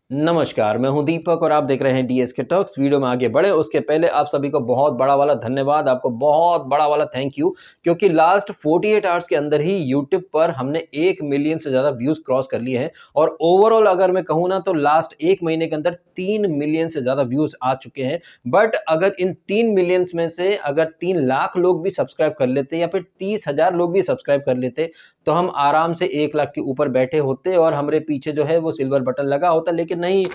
नमस्कार, मैं हूं दीपक और आप देख रहे हैं डीएसके टॉक्स। वीडियो में आगे बढ़े उसके पहले आप सभी को बहुत बड़ा वाला धन्यवाद, आपको बहुत बड़ा वाला थैंक यू, क्योंकि लास्ट 48 आवर्स के अंदर ही यूट्यूब पर हमने 1 मिलियन से ज़्यादा व्यूज़ क्रॉस कर लिए हैं और ओवरऑल अगर मैं कहूँ ना तो लास्ट 1 महीने के अंदर 3 मिलियन से ज़्यादा व्यूज़ आ चुके हैं। बट अगर इन 3 मिलियंस में से अगर 3 लाख लोग भी सब्सक्राइब कर लेते या फिर 30,000 लोग भी सब्सक्राइब कर लेते, तो हम आराम से 1 लाख के ऊपर बैठे होते और हमारे पीछे जो है वो सिल्वर बटन लगा होता, लेकिन नहीं।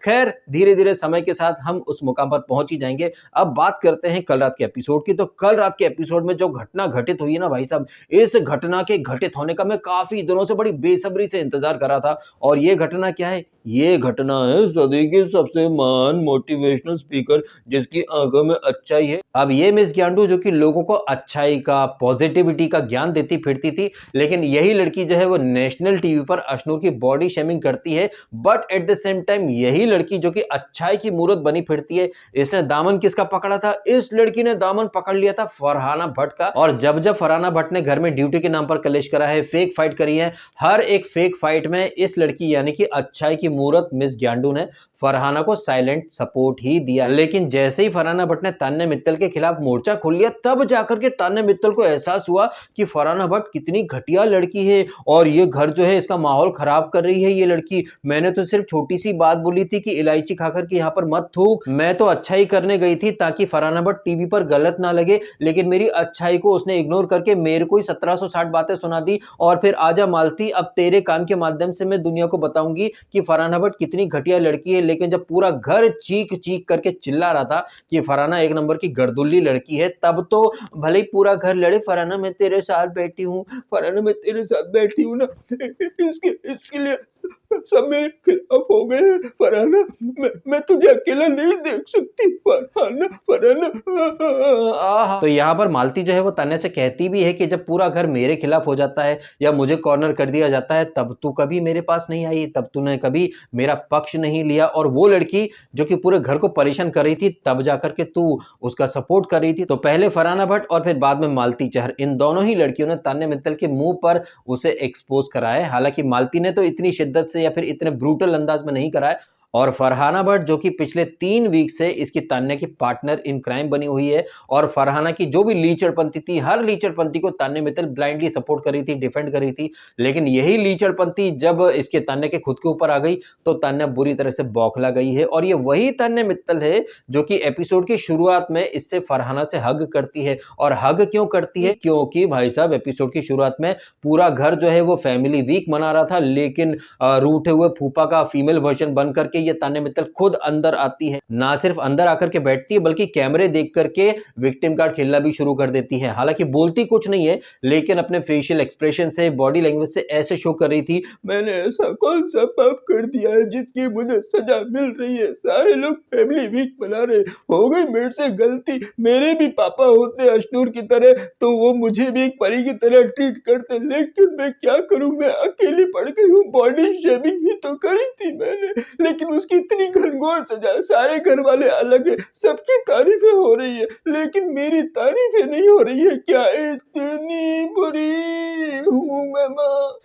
खैर, धीरे-धीरे समय के साथ हम उस मुकाम पर पहुँच ही जाएँगे। अब बात करते हैं कल रात के एपिसोड की, तो कल रात के एपिसोड में जो घटना घटित हुई है ना भाई साहब, इस घटना के घटित होने का मैं काफ़ी दिनों से बड़ी बेसब्री से इंतज़ार कर रहा था। और ये घटना क्या है? ये घटना है सदी की सबसे महान मोटिवेशनल स्पीकर जिसकी आँखों में अच्छाई है। अब ये मिस ग्यांडू जो कि लोगों को अच्छाई का, पॉज़िटिविटी का ज्ञान देती फिरती थी, लेकिन यही लड़की जो है वो नेशनल टीवी पर अशनूर की बॉडी शेमिंग करती है। But at the same time यही लड़की जो कि अच्छाई की मूरत बनी फिरती है, इसने दामन किसका पकड़ा था? इस लड़की ने दामन पकड़ लिया था फरहाना भट्ट का। और जब जब फरहाना भट्ट ने घर में ड्यूटी के नाम पर कलेश करा है, फेक फाइट करी है, हर एक फेक फाइट में इस लड़की यानी कि अच्छाई की मूरत मिस ग्यांडू ने फरहाना को साइलेंट सपोर्ट ही दिया। लेकिन जैसे ही फरहाना भट्ट ने तान्या मित्तल के खिलाफ मोर्चा खोल लिया, तब जाकर के तान्या मित्तल को एहसास हुआ कि फरहाना भट्ट कितनी घटिया लड़की है और ये घर जो है इसका माहौल खराब कर रही है ये लड़की। मैंने तो सिर्फ छोटी सी बात बोली थी कि इलायची खाकर के यहाँ पर मत थूक। मैं तो अच्छाई करने गई थी ताकि फरहाना भट्ट टीवी पर गलत ना लगे, लेकिन मेरी अच्छाई को उसने इग्नोर करके मेरे को ही 1760 बातें सुना दी। और फिर आजा मालती, अब तेरे कान के माध्यम से मैं दुनिया को बताऊंगी कि फरहाना भट्ट कितनी घटिया लड़की है। लेकिन जब पूरा घर चीख चीख करके चिल्ला रहा था कि फरहाना एक नंबर की गर्दुल्ली लड़की है, तब तो भले ही पूरा घर लड़े, फरहाना मैं तेरे साथ बैठी हूँ, फरहाना मैं तेरे साथ बैठी हूँ ना, इसके लिए सब मेरे खिलाफ हो गए हैं। फरहाना मैं तुझे अकेला नहीं देख सकती, फरहाना फरहाना। तो यहाँ पर मालती जो है वो तान्या से कहती भी है कि जब पूरा घर मेरे खिलाफ हो जाता है या मुझे कॉर्नर कर दिया जाता है, तब तू कभी मेरे पास नहीं आई, तब तूने कभी मेरा पक्ष नहीं लिया। और वो लड़की जो कि पूरे घर को परेशान कर रही थी, तब जाकर के तू उसका सपोर्ट कर रही थी। तो पहले फरहाना भट्ट और फिर बाद में मालती चहर, इन दोनों ही लड़कियों ने तान्या मित्तल के मुंह पर उसे एक्सपोज कराया। हालांकि मालती ने तो इतनी शिद्दत से या फिर इतने ब्रूटल अंदाज में नहीं कराया। और फरहाना भट्ट जो कि पिछले 3 वीक से इसकी तान्या की पार्टनर इन क्राइम बनी हुई है और फरहाना की जो भी लीचड़पंथी थी, हर लीचड़पंथी को तान्या मित्तल ब्लाइंडली सपोर्ट कर रही थी, डिफेंड कर रही थी। लेकिन यही लीचड़पंथी जब इसके तान्या के खुद के ऊपर आ गई, तो तान्या बुरी तरह से बौखला गई है। और ये वही तान्या मित्तल है जो कि एपिसोड की शुरुआत में इससे फरहाना से हग करती है। और हग क्यों करती है? क्योंकि भाई साहब एपिसोड की शुरुआत में पूरा घर जो है वो फैमिली वीक मना रहा था, लेकिन रूठे हुए फूफा का फीमेल वर्जन बन करके ये तान्या मित्तल खुद अंदर आती है। ना सिर्फ अंदर आकर के बैठती है, बल्कि कैमरे देख करके विक्टिम कार्ड खेलना भी शुरू कर देती है। हालांकि बोलती कुछ नहीं है, लेकिन अपने फेशियल एक्सप्रेशन से, बॉडी लैंग्वेज से ऐसे शो कर रही थी, मैंने ऐसा कौन सा पाप कर दिया है जिसकी मुझे सजा मिल रही है? सारे लोग फैमिली वीक बना रहे, हो गई मेरे से गलती। मेरे भी पापा होते अशनूर की तरह तो वो मुझे भी एक परी की तरह ट्रीट करते, लेकिन मैं क्या करूं, मैं अकेली पड़ गई हूँ। बॉडी शेमिंग ही तो करी थी मैंने, लेकिन उसकी इतनी घनघोर सजा। सारे घर वाले अलग है, सबकी तारीफें हो रही है, लेकिन मेरी तारीफें नहीं हो रही है। क्या इतनी बुरी हूँ मैं माँ?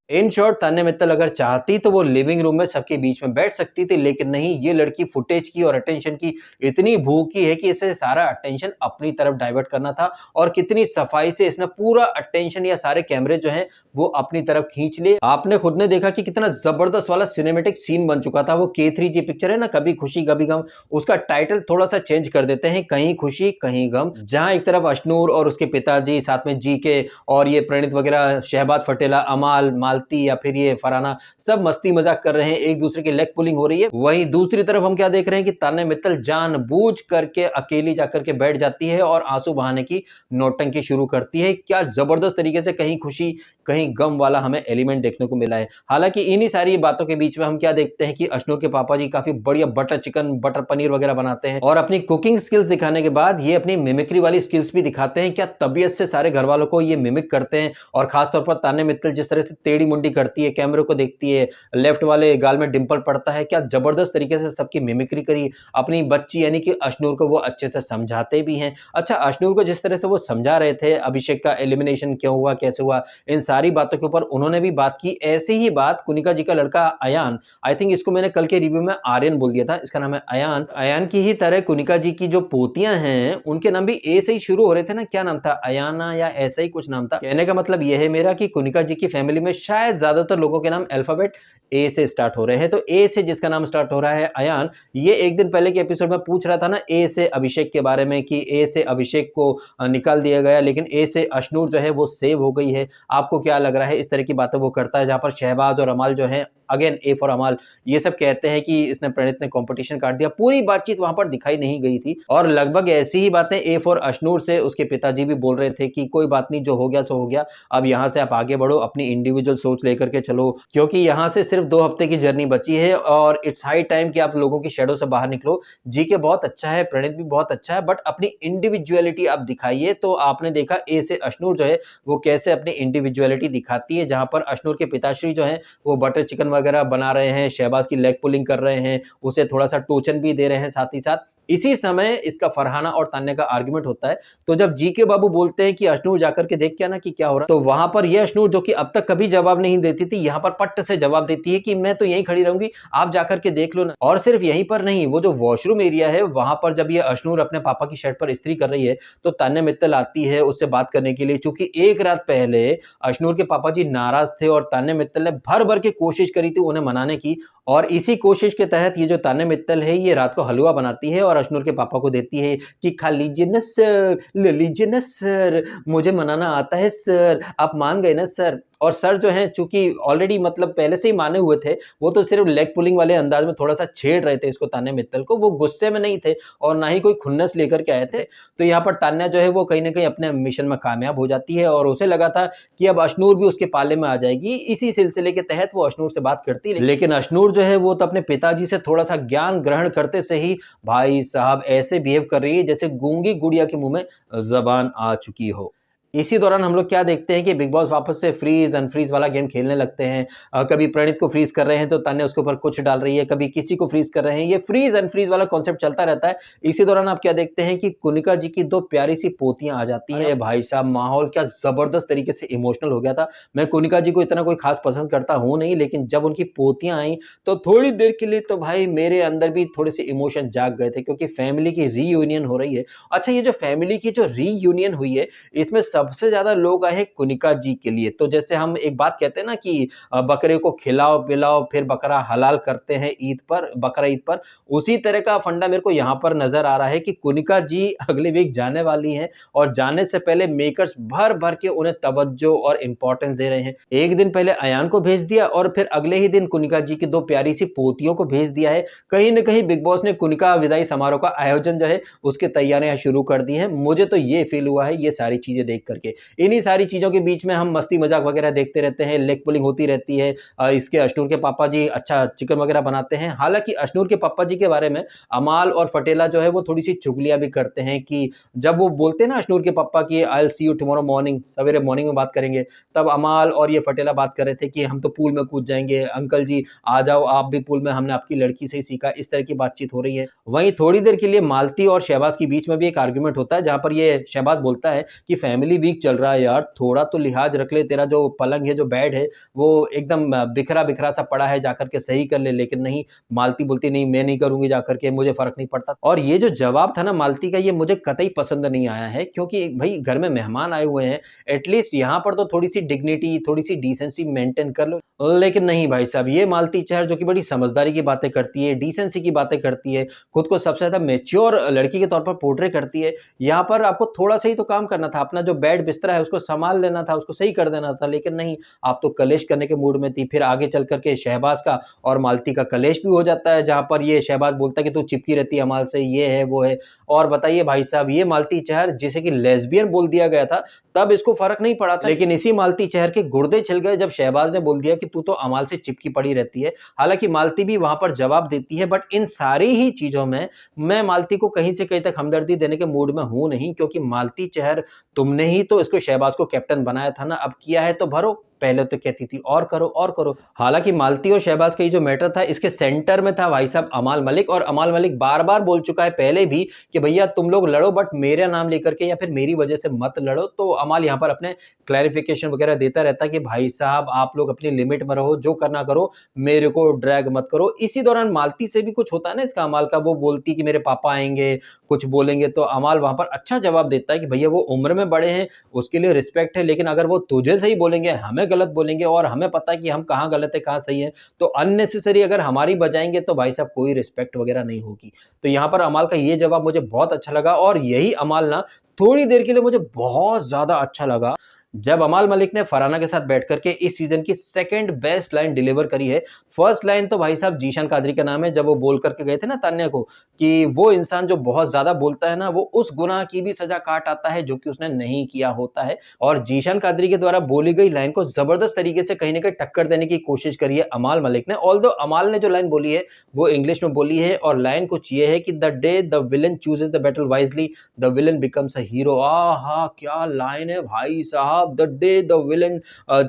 इन शॉर्ट तान्या मित्तल अगर चाहती तो वो लिविंग रूम में सबके बीच में बैठ सकती थी, लेकिन नहीं, ये लड़की फुटेज की और अटेंशन की इतनी भूखी है कि इसे सारा अटेंशन अपनी तरफ डाइवर्ट करना था। और कितनी सफाई से इसने पूरा अटेंशन या सारे कैमरे जो हैं वो अपनी तरफ खींच लिए। आपने खुद ने देखा कि कितना जबरदस्त वाला सिनेमेटिक सीन बन चुका था। वो K3G पिक्चर है ना, कभी खुशी कभी गम, उसका टाइटल थोड़ा सा चेंज कर देते हैं, कहीं खुशी कहीं गम, जहां एक तरफ अशनूर और उसके पिताजी, साथ में जीके और ये प्रणीत वगैरह, शहबाज फटेला, अमाल, मालती या फिर ये फरहाना, सब मस्ती मजाक कर रहे हैं, एक दूसरे की लेग पुलिंग हो रही है। वहीं दूसरी तरफ हम क्या देख रहे हैं कि तान्या मित्तल जानबूझ करके अकेली जाकर के बैठ जाती है और आंसू बहाने की नौटंकी शुरू करती है। क्या जबरदस्त तरीके से कहीं खुशी कहीं गम वाला हमें एलिमेंट देखने को मिला है। हालांकि इन्हीं सारी बातों के बीच में हम क्या देखते हैं कि अशनूर के पापा जी काफी बढ़िया बटर चिकन, बटर पनीर वगैरह बनाते हैं और अपनी कुकिंग स्किल्स दिखाने के बाद ये अपनी मिमिक्री वाली स्किल्स भी दिखाते हैं। क्या तबीयत से सारे घर वालों को ये मिमिक करते हैं और खासतौर पर तान्या मित्तल जिस तरह से टेढ़ी मुंडी करती है, कैमरे को देखती है, लेफ्ट वाले गाल में डिंपल पड़ता है, क्या जबरदस्त तरीके से सबकी मिमिक्री करी, अपनी बच्ची यानी कि अशनूर को वो अच्छे से समझाते भी हैं। अच्छा, अशनूर को जिस तरह से वो समझा रहे थे अभिषेक का एलिमिनेशन क्यों हुआ, कैसे हुआ, इन सारी बातों के ऊपर उन्होंने भी बात की। ऐसी ही बात कुनिका जी का लड़का अयान, आई थिंक इसको मैंने कल के रिव्यू में आर्यन बोल दिया था, इसका नाम है अयान। अयान की ही तरह कुनिका जी की जो पोतियां हैं उनके नाम भी ए से ही शुरू हो रहे थे ना, क्या नाम था, अयाना या ऐसा ही कुछ नाम था। कहने का मतलब यह है मेरा कि कुनिका जी की फैमिली में शायद ज्यादातर लोगों के नाम अल्फाबेट ए से स्टार्ट हो रहे हैं। तो ए से जिसका नाम स्टार्ट हो रहा है अयान, ये एक दिन पहले के एपिसोड में पूछ रहा था ना ए से अभिषेक के बारे में कि ए से अभिषेक को निकाल दिया गया, लेकिन ए से अशनूर जो है वो सेव हो गई है, आपको क्या लग रहा है, इस तरह की बातें वो करता है। जहां पर शहबाज और अमाल जो है, अगेन ए फॉर अमाल, ये सब कहते हैं कि इसने प्रणीत ने कंपटीशन काट दिया। पूरी बातचीत वहां पर दिखाई नहीं गई थी और लगभग ऐसी ही बातें ए फॉर अशनूर से उसके पिताजी भी बोल रहे थे कि कोई बात नहीं, जो हो गया सो हो गया, अब यहां से आप आगे बढ़ो, अपनी इंडिविजुअल सोच लेकर के चलो, क्योंकि यहां से सिर्फ 2 हफ्ते की जर्नी बची है और इट्स हाई टाइम कि आप लोगों की शेडो से बाहर निकलो। जीके बहुत अच्छा है, प्रणीत भी बहुत अच्छा है, बट अपनी इंडिविजुअलिटी आप दिखाइए। तो आपने देखा ए से अशनूर जो है वो कैसे अपनी इंडिविजुअलिटी दिखाती है, जहां पर अशनूर के पिताश्री जो है वो बटर चिकन वगैरह बना रहे हैं, शहबाज की लेग पुलिंग कर रहे हैं, उसे थोड़ा सा टोचन भी दे रहे हैं साथ ही साथ। इसी समय इसका फरहाना और तान्या का आर्गुमेंट होता है। तो जब जीके बाबू बोलते हैं कि अशनूर जाकर के देख के आना कि क्या हो रहा है, तो वहां पर यह अशनूर जो कि अब तक कभी जवाब नहीं देती थी, यहां पर पट्ट से जवाब देती है कि मैं तो यहीं खड़ी रहूंगी, आप जाकर के देख लो ना। और सिर्फ यहीं पर नहीं, वो जो वॉशरूम एरिया है वहां पर जब ये अशनूर अपने पापा की शर्ट पर इस्त्री कर रही है तो तान्या मित्तल आती है उससे बात करने के लिए, क्योंकि एक रात पहले अशनूर के पापा जी नाराज थे और तान्या मित्तल ने भर भर के कोशिश करी थी उन्हें मनाने की। और इसी कोशिश के तहत ये जो तान्या मित्तल है ये रात को हलवा बनाती है और अशनूर के पापा को देती है कि खा लीजिए ना सर, ले लीजिए ना सर, मुझे मनाना आता है सर, आप मान गए ना सर। और सर जो है चूंकि ऑलरेडी मतलब पहले से ही माने हुए थे, वो तो सिर्फ लेग पुलिंग वाले अंदाज में थोड़ा सा छेड़ रहे थे इसको, तान्या मित्तल को, वो गुस्से में नहीं थे और ना ही कोई खुन्नस लेकर के आए थे। तो यहाँ पर तान्या जो है वो कहीं ना कहीं अपने मिशन में कामयाब हो जाती है और उसे लगा था कि अब अशनूर भी उसके पाले में आ जाएगी। इसी सिलसिले के तहत वो अशनूर से बात करती है, लेकिन अशनूर जो है वो तो अपने पिताजी से थोड़ा सा ज्ञान ग्रहण करते से ही भाई साहब ऐसे बिहेव कर रही है जैसे गूंगी गुड़िया के मुंह में जबान आ चुकी हो। इसी दौरान हम लोग क्या देखते हैं कि बिग बॉस वापस से फ्रीज अनफ्रीज वाला गेम खेलने लगते हैं। कभी प्रणीत को फ्रीज कर रहे हैं तो तान्या उसके ऊपर कुछ डाल रही है, कभी किसी को फ्रीज कर रहे हैं, ये फ्रीज अनफ्रीज वाला कॉन्सेप्ट चलता रहता है। इसी दौरान आप क्या देखते हैं कि कुनिका जी की 2 प्यारी सी पोतियां आ जाती हैं। भाई साहब माहौल क्या जबरदस्त तरीके से इमोशनल हो गया था। मैं कुनिका जी को इतना कोई खास पसंद करता हूं नहीं, लेकिन जब उनकी पोतियां आई तो थोड़ी देर के लिए तो भाई मेरे अंदर भी थोड़े से इमोशन जाग गए थे, क्योंकि फैमिली की रीयूनियन हो रही है। अच्छा, ये जो फैमिली की जो रीयूनियन हुई है इसमें सबसे ज्यादा लोग आए हैं कुनिका जी के लिए। तो जैसे हम एक बात कहते हैं ना कि बकरे को खिलाओ पिलाओ फिर बकरा हलाल करते हैं ईद पर, बकरा ईद पर, उसी तरह का फंडा मेरे को यहाँ पर नजर आ रहा है कि कुनिका जी अगले वीक जाने वाली हैं और जाने से पहले मेकर्स भर भर के उन्हें तवज्जो और इंपॉर्टेंस दे रहे हैं। एक दिन पहले अयान को भेज दिया और फिर अगले ही दिन कुनिका जी की 2 प्यारी सी पोतियों को भेज दिया है। कहीं ना कहीं बिग बॉस ने कुनिका विदाई समारोह का आयोजन जो है उसके तैयारियां शुरू कर दी है। मुझे तो ये फील हुआ है ये सारी चीजें देख करके। इन्हीं सारी चीजों के बीच में हम मस्ती मजाक वगैरह देखते रहते हैं, लेग पुलिंग होती रहती है। इसके अशनूर के पापा जी अच्छा चिकन वगैरह बनाते हैं। हालांकि अशनूर के पापा जी के बारे में अमाल और फटेला जो है वो थोड़ी सी चुगलियां भी करते हैं कि जब वो बोलते हैं ना अशनूर के पापा की I will see you tomorrow morning, सवेरे मॉर्निंग में बात करेंगे, तब अमाल और ये फटेला बात कर रहे थे कि हम तो पूल में कूद जाएंगे, अंकल जी आ जाओ आप भी पूल में, हमने आपकी लड़की से ही सीखा। इस तरह की बातचीत हो रही है। वहीं थोड़ी देर के लिए मालती और शहबाज के बीच में भी एक आर्ग्यूमेंट होता है, जहां पर ये शहबाज बोलता है कि फैमिली वीक चल रहा है यार, थोड़ा तो लिहाज रख ले, तेरा जो पलंग है जो बेड है वो एकदम बिखरा बिखरा सा पड़ा है, जाकर के सही कर ले। लेकिन नहीं, मालती बोलती नहीं मैं नहीं करूंगी जाकर के, मुझे फर्क नहीं पड़ता। और ये जो जवाब था ना मालती का, ये मुझे कतई पसंद नहीं आया है, क्योंकि भाई घर में मेहमान आए हुए हैं, एटलीस्ट यहाँ पर तो थोड़ी सी डिग्निटी थोड़ी सी डिसेंसी मेंटेन कर लो। लेकिन नहीं भाई साहब, ये मालती चहर जो कि बड़ी समझदारी की बातें करती है, डिसेंसी की बातें करती है, खुद को सबसे ज्यादा मेच्योर लड़की के तौर पर पोर्ट्रे करती है, यहाँ पर आपको थोड़ा सा ही तो काम करना था, अपना जो बेड बिस्तरा है उसको संभाल लेना था, उसको सही कर देना था। लेकिन नहीं, आप तो कलेश करने के मूड में थी। फिर आगे चल करके शहबाज का और मालती का कलेश भी हो जाता है, जहां पर ये शहबाज बोलता है कि तू चिपकी रहती है अमाल से, ये है वो है। और बताइए भाई साहब, ये मालती चहर जिसे कि लेस्बियन बोल दिया गया था तब इसको फर्क नहीं पड़ा था, लेकिन इसी मालती चहर के गुर्दे छिल गए जब शहबाज ने बोल दिया कि तू तो अमाल से चिपकी पड़ी रहती है। हालांकि मालती भी वहां पर जवाब देती है, बट इन सारी ही चीजों में मैं मालती को कहीं से कहीं तक हमदर्दी देने के मूड में हूं नहीं, क्योंकि मालती चहर तुमने ही तो इसको शहबाज को कैप्टन बनाया था ना, अब किया है तो भरो। पहले तो कहती थी और करो और करो। हालांकि मालती और शहबाज का ये जो मैटर था, इसके सेंटर में था भाई साहब अमाल मलिक, और अमाल मलिक बार बार बोल चुका है पहले भी कि भैया तुम लोग लड़ो बट मेरा नाम लेकर के या फिर मेरी वजह से मत लड़ो। तो अमाल यहाँ पर अपने क्लैरिफिकेशन वगैरह देता रहता है कि भाई साहब आप लोग अपनी लिमिट में रहो, जो करना करो, मेरे को ड्रैग मत करो। इसी दौरान मालती से भी कुछ होता है ना इसका, अमाल का, वो बोलती कि मेरे पापा आएंगे कुछ बोलेंगे, तो अमाल वहां पर अच्छा जवाब देता है कि भैया वो उम्र में बड़े हैं, उसके लिए रिस्पेक्ट है, लेकिन अगर वो तुझे सही बोलेंगे, हमें गलत बोलेंगे, और हमें पता है कि हम कहाँ गलत है कहाँ सही है, तो अननेसेसरी अगर हमारी बजाएंगे तो भाई साहब कोई रिस्पेक्ट वगैरह नहीं होगी। तो यहाँ पर अमाल का ये जवाब मुझे बहुत अच्छा लगा, और यही अमाल ना थोड़ी देर के लिए मुझे बहुत ज्यादा अच्छा लगा जब अमाल मलिक ने फरहाना के साथ बैठ करके इस सीजन की सेकंड बेस्ट लाइन डिलीवर करी है। फर्स्ट लाइन तो भाई साहब जीशान कादरी का नाम है, जब वो बोल करके गए थे ना तान्या को कि वो इंसान जो बहुत ज्यादा बोलता है ना, वो उस गुनाह की भी सजा काट आता है जो कि उसने नहीं किया होता है। और जीशान कादरी के द्वारा बोली गई लाइन को जबरदस्त तरीके से कहीं ना कहीं टक्कर देने की कोशिश करी है अमाल मलिक ने। ऑल्दो अमाल ने जो लाइन बोली है वो इंग्लिश में बोली है, और लाइन कुछ ये है कि the day the villain chooses the battle wisely the villain becomes a hero. आहा क्या लाइन है भाई साहब, the day the villain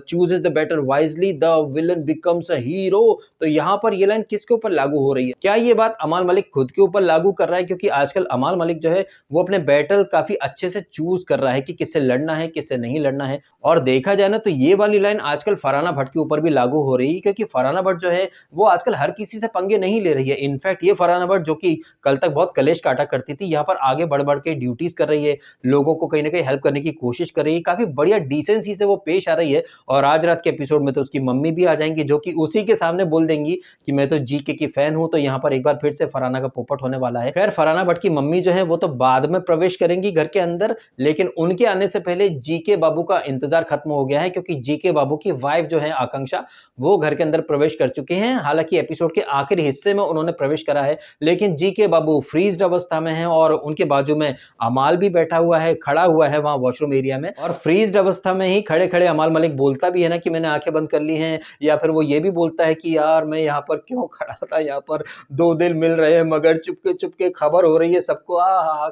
chooses the battle wisely the villain becomes a hero. तो यहां पर ये लाइन किसके ऊपर लागू हो रही है? क्या ये बात अमाल मलिक खुद के ऊपर लागू कर रहा है? क्योंकि आजकल अमाल मलिक जो है वो अपने बैटल काफी अच्छे से चूज कर रहा है कि किससे लड़ना है किससे नहीं लड़ना है। और देखा जाए ना तो ये वाली लाइन आजकल फरहाना भट्ट के ऊपर भी लागू हो रही है, क्योंकि फरहाना भट्ट जो है वो आजकल हर किसी से पंगे नहीं ले रही है। इनफैक्ट ये फरहाना भट्ट जो कि कल तक बहुत कलेश काटा करती थी, यहाँ पर आगे बढ़ बढ़ के ड्यूटीज कर रही है, लोगों को कहीं ना कहीं हेल्प करने की कोशिश कर रही है, काफी बढ़िया डिसेंसी से वो पेश आ रही है। और आज रात के एपिसोड में तो उसकी मम्मी भी आ जाएंगी, जो कि उसी के सामने बोल देंगी कि मैं तो जीके की फैन हूं। तो यहाँ पर एक बार फिर से फरहाना का पोपट होने वाला है। खैर फरहाना भट्ट की मम्मी जो है वो तो बाद में प्रवेश करेंगी घर के अंदर, लेकिन उनके आने से पहले जीके बाबू का इंतजार खत्म हो गया है, क्योंकि जीके बाबू की वाइफ जो है आकांक्षा, वो घर के अंदर प्रवेश कर चुके हैं। हालांकि एपिसोड के आखिरी हिस्से में उन्होंने प्रवेश करा है, लेकिन जीके बाबू फ्रीज्ड अवस्था में है, और उनके बाजू में अमाल भी बैठा हुआ है, खड़ा हुआ है वहां वॉशरूम एरिया में। और फ्रीज्ड अवस्था में ही खड़े खड़े अमाल मलिक बोलता भी है ना कि मैंने आंखें बंद कर ली हैं, या फिर वो ये भी बोलता है कि यार मैं यहाँ पर क्यों खड़ा था, यहाँ पर दो दिल मिल रहे हैं मगर चुपके चुपके खबर हो रही है सबको।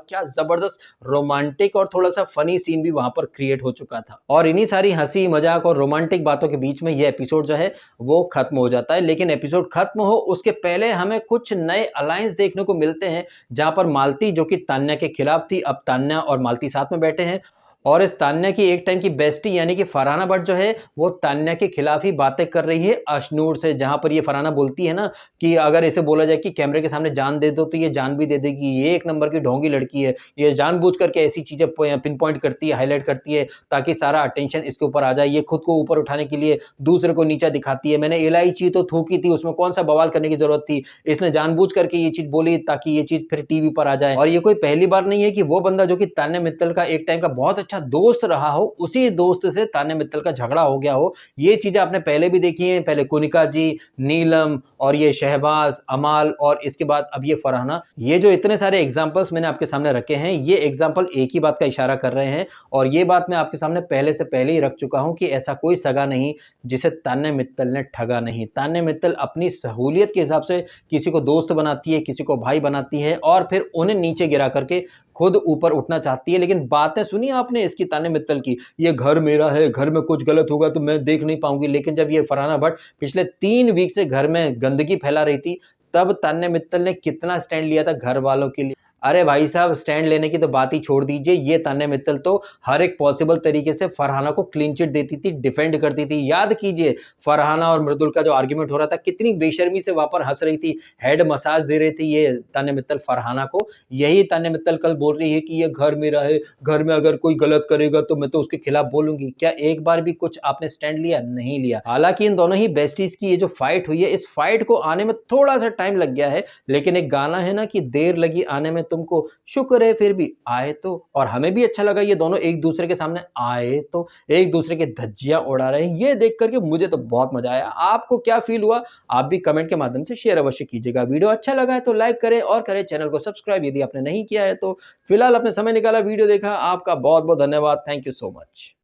क्या जबरदस्त रोमांटिक और थोड़ा सा फनी सीन भी वहां पर क्रिएट हो चुका था। और इन्हीं सारी हंसी मजाक और रोमांटिक बातों के बीच में ये एपिसोड जो है वो खत्म हो जाता है। लेकिन एपिसोड खत्म हो उसके पहले हमें कुछ नए अलायंस देखने को मिलते हैं, जहां पर मालती जो कि तान्या के खिलाफ थी, अब तान्या और मालती साथ में बैठे हैं। और इस तान्या की एक टाइम की बेस्टी यानी कि फरहाना भट्ट जो है वो तान्या के खिलाफ ही बातें कर रही है अशनूर से, जहां पर ये फरहाना बोलती है ना कि अगर इसे बोला जाए कि कैमरे के सामने जान दे दो तो ये जान भी दे देगी, ये एक नंबर की ढोंगी लड़की है, ये जानबूझ करके ऐसी चीजें पिन पॉइंट करती है, हाईलाइट करती है ताकि सारा अटेंशन इसके ऊपर आ जाए, ये खुद को ऊपर उठाने के लिए दूसरे को नीचा दिखाती है। मैंने इलायची तो थूकी थी, उसमें कौन सा बवाल करने की जरूरत थी, इसने जानबूझ करके ये चीज बोली ताकि ये चीज फिर टीवी पर आ जाए। और ये कोई पहली बार नहीं है कि वो बंदा जो कि तान्या मित्तल का एक टाइम का बहुत अच्छा दोस्त रहा हो, उसी दोस्त से तान्या मित्तल का झगड़ा हो गया हो। ये चीजें आपने पहले भी देखी हैं, पहले कुनिका जी, नीलम, और ये शहबाज, अमाल, और इसके बाद अब ये फरहाना। ये जो इतने सारे एग्जांपल्स मैंने आपके सामने रखे हैं, ये एग्जांपल एक ही बात का इशारा कर रहे हैं, और ये बात मैं आपके सामने पहले से पहले ही रख चुका हूं कि ऐसा कोई सगा नहीं जिसे तान्या मित्तल ने ठगा नहीं। तान्या मित्तल अपनी सहूलियत के हिसाब से किसी को दोस्त बनाती है, किसी को भाई बनाती है, और फिर उन्हें नीचे गिरा करके खुद ऊपर उठना चाहती है। लेकिन बातें सुनी आपने इसकी तान्या मित्तल की, ये घर मेरा है, घर में कुछ गलत होगा तो मैं देख नहीं पाऊंगी। लेकिन जब ये फरहाना भट्ट पिछले 3 वीक से घर में गंदगी फैला रही थी, तब तान्या मित्तल ने कितना स्टैंड लिया था घर वालों के लिए। अरे भाई साहब स्टैंड लेने की तो बात ही छोड़ दीजिए, ये तान्या मित्तल तो हर एक पॉसिबल तरीके से फरहाना को क्लीन चिट देती थी, डिफेंड करती थी। याद कीजिए फरहाना और मृदुल का जो आर्ग्यूमेंट हो रहा था, कितनी बेशर्मी से वहां पर हंस रही थी, हेड मसाज दे रही थी ये तान्या मित्तल फरहाना को। यही तान्या मित्तल कल बोल रही है कि ये घर मेरा है, घर में अगर कोई गलत करेगा तो मैं तो उसके खिलाफ बोलूंगी। क्या एक बार भी कुछ आपने स्टैंड लिया? नहीं लिया। हालांकि इन दोनों ही बेस्टीज की ये जो फाइट हुई है, इस फाइट को आने में थोड़ा सा टाइम लग गया है, लेकिन एक गाना है ना कि देर लगी आने में तुमको, शुक्र है फिर भी आए तो। और हमें भी अच्छा लगा ये दोनों एक दूसरे के सामने आए तो, एक दूसरे के धज्जियां उड़ा रहे हैं। ये देख करके मुझे तो बहुत मजा आया। आपको क्या फील हुआ? आप भी कमेंट के माध्यम से शेयर अवश्य कीजिएगा। वीडियो अच्छा लगा है तो लाइक करें, और करें चैनल को सब्सक्राइब यदि आपने नहीं किया है तो। फिलहाल अपने समय निकाला, वीडियो देखा, आपका बहुत बहुत धन्यवाद। Thank you so much.